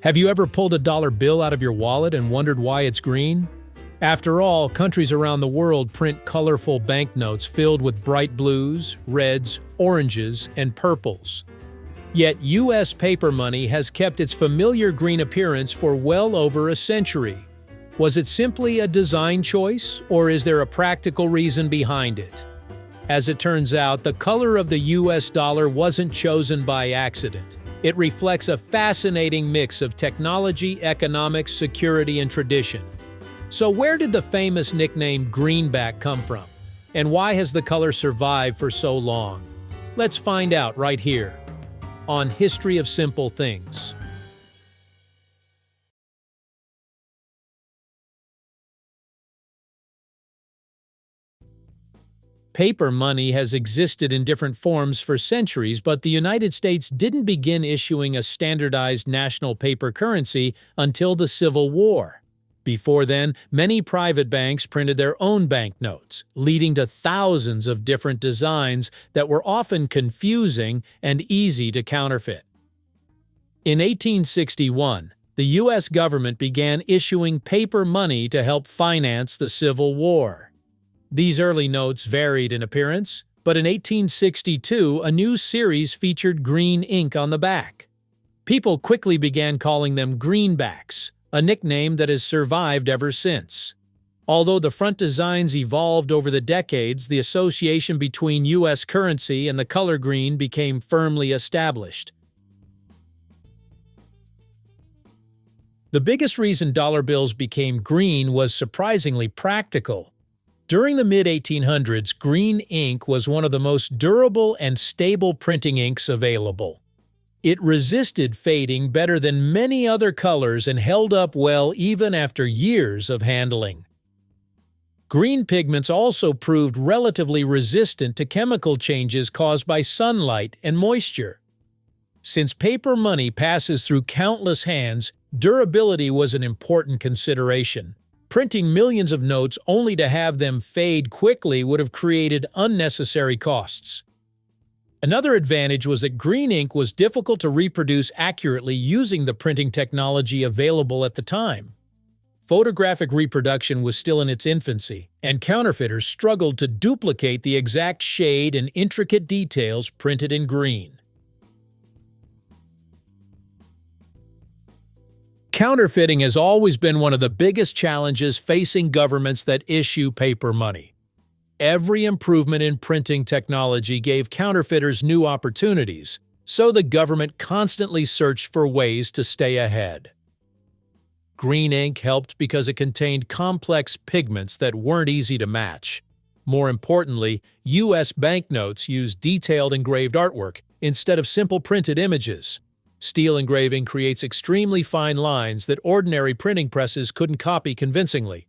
Have you ever pulled a dollar bill out of your wallet and wondered why it's green? After all, countries around the world print colorful banknotes filled with bright blues, reds, oranges, and purples. Yet U.S. paper money has kept its familiar green appearance for well over a century. Was it simply a design choice, or is there a practical reason behind it? As it turns out, the color of the U.S. dollar wasn't chosen by accident. It reflects a fascinating mix of technology, economics, security, and tradition. So where did the famous nickname Greenback come from? And why has the color survived for so long? Let's find out right here on History of Simple Things. Paper money has existed in different forms for centuries, but the United States didn't begin issuing a standardized national paper currency until the Civil War. Before then, many private banks printed their own banknotes, leading to thousands of different designs that were often confusing and easy to counterfeit. In 1861, the U.S. government began issuing paper money to help finance the Civil War. These early notes varied in appearance, but in 1862 a new series featured green ink on the back. People quickly began calling them greenbacks, a nickname that has survived ever since. Although the front designs evolved over the decades, the association between U.S. currency and the color green became firmly established. The biggest reason dollar bills became green was surprisingly practical. During the mid-1800s, green ink was one of the most durable and stable printing inks available. It resisted fading better than many other colors and held up well even after years of handling. Green pigments also proved relatively resistant to chemical changes caused by sunlight and moisture. Since paper money passes through countless hands, durability was an important consideration. Printing millions of notes only to have them fade quickly would have created unnecessary costs. Another advantage was that green ink was difficult to reproduce accurately using the printing technology available at the time. Photographic reproduction was still in its infancy, and counterfeiters struggled to duplicate the exact shade and intricate details printed in green. Counterfeiting has always been one of the biggest challenges facing governments that issue paper money. Every improvement in printing technology gave counterfeiters new opportunities, so the government constantly searched for ways to stay ahead. Green ink helped because it contained complex pigments that weren't easy to match. More importantly, U.S. banknotes used detailed engraved artwork instead of simple printed images. Steel engraving creates extremely fine lines that ordinary printing presses couldn't copy convincingly.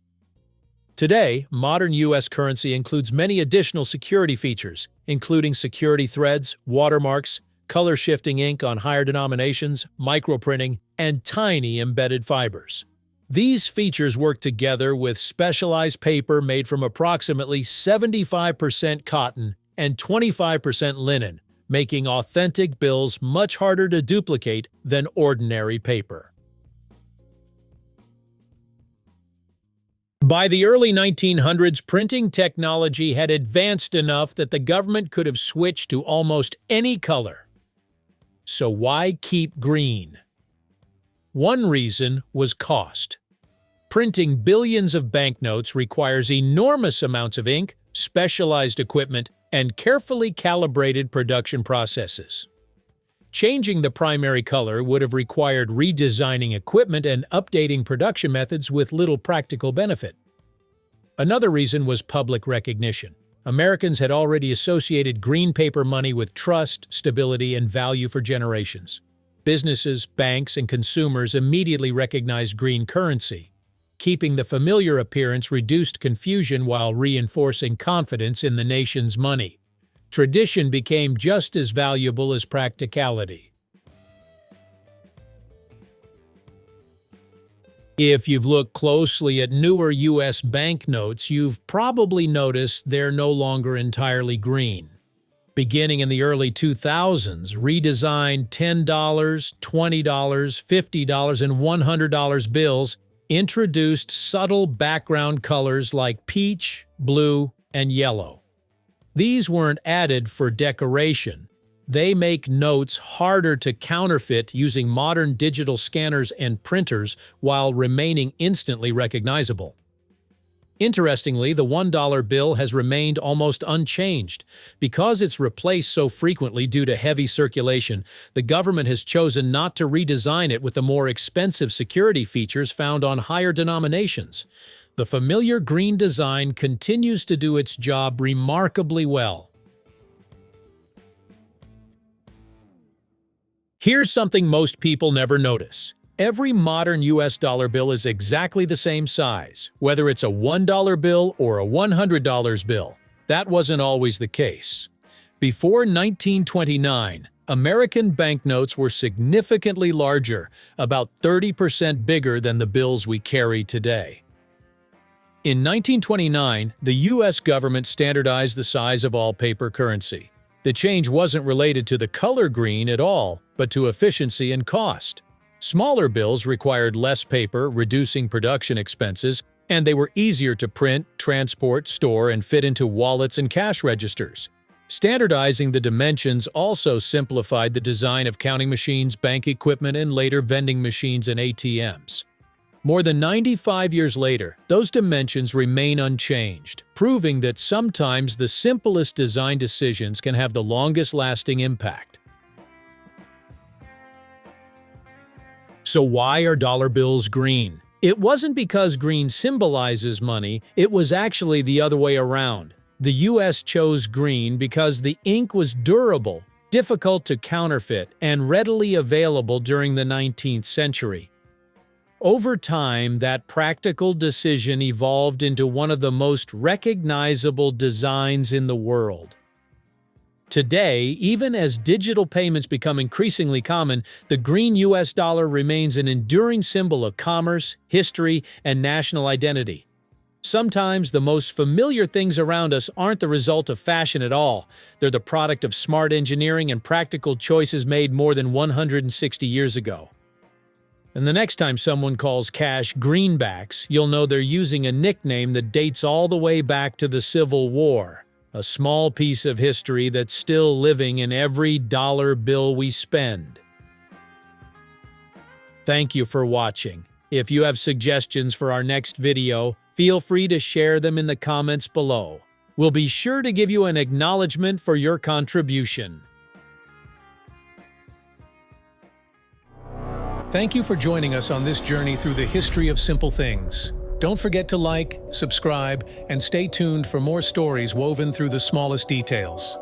Today, modern U.S. currency includes many additional security features, including security threads, watermarks, color-shifting ink on higher denominations, microprinting, and tiny embedded fibers. These features work together with specialized paper made from approximately 75% cotton and 25% linen, making authentic bills much harder to duplicate than ordinary paper. By the early 1900s, printing technology had advanced enough that the government could have switched to almost any color. So why keep green? One reason was cost. Printing billions of banknotes requires enormous amounts of ink, specialized equipment, and carefully calibrated production processes. Changing the primary color would have required redesigning equipment and updating production methods with little practical benefit. Another reason was public recognition. Americans had already associated green paper money with trust, stability, and value for generations. Businesses, banks, and consumers immediately recognized green currency. Keeping the familiar appearance reduced confusion while reinforcing confidence in the nation's money. Tradition became just as valuable as practicality. If you've looked closely at newer U.S. banknotes, you've probably noticed they're no longer entirely green. Beginning in the early 2000s, redesigned $10, $20, $50, and $100 bills introduced subtle background colors like peach, blue, and yellow. These weren't added for decoration. They make notes harder to counterfeit using modern digital scanners and printers while remaining instantly recognizable. Interestingly, the $1 bill has remained almost unchanged. Because it's replaced so frequently due to heavy circulation, the government has chosen not to redesign it with the more expensive security features found on higher denominations. The familiar green design continues to do its job remarkably well. Here's something most people never notice. Every modern US dollar bill is exactly the same size, whether it's a $1 bill or a $100 bill. That wasn't always the case. Before 1929, American banknotes were significantly larger, about 30% bigger than the bills we carry today. In 1929, the US government standardized the size of all paper currency. The change wasn't related to the color green at all, but to efficiency and cost. Smaller bills required less paper, reducing production expenses, and they were easier to print, transport, store, and fit into wallets and cash registers. Standardizing the dimensions also simplified the design of counting machines, bank equipment, and later vending machines and ATMs. More than 95 years later, those dimensions remain unchanged, proving that sometimes the simplest design decisions can have the longest-lasting impact. So why are dollar bills green? It wasn't because green symbolizes money, it was actually the other way around. The US chose green because the ink was durable, difficult to counterfeit, and readily available during the 19th century. Over time, that practical decision evolved into one of the most recognizable designs in the world. Today, even as digital payments become increasingly common, the green US dollar remains an enduring symbol of commerce, history, and national identity. Sometimes the most familiar things around us aren't the result of fashion at all. They're the product of smart engineering and practical choices made more than 160 years ago. And the next time someone calls cash greenbacks, you'll know they're using a nickname that dates all the way back to the Civil War, a small piece of history that's still living in every dollar bill we spend. Thank you for watching. If you have suggestions for our next video, feel free to share them in the comments below. We'll be sure to give you an acknowledgement for your contribution. Thank you for joining us on this journey through the history of simple things. Don't forget to like, subscribe, and stay tuned for more stories woven through the smallest details.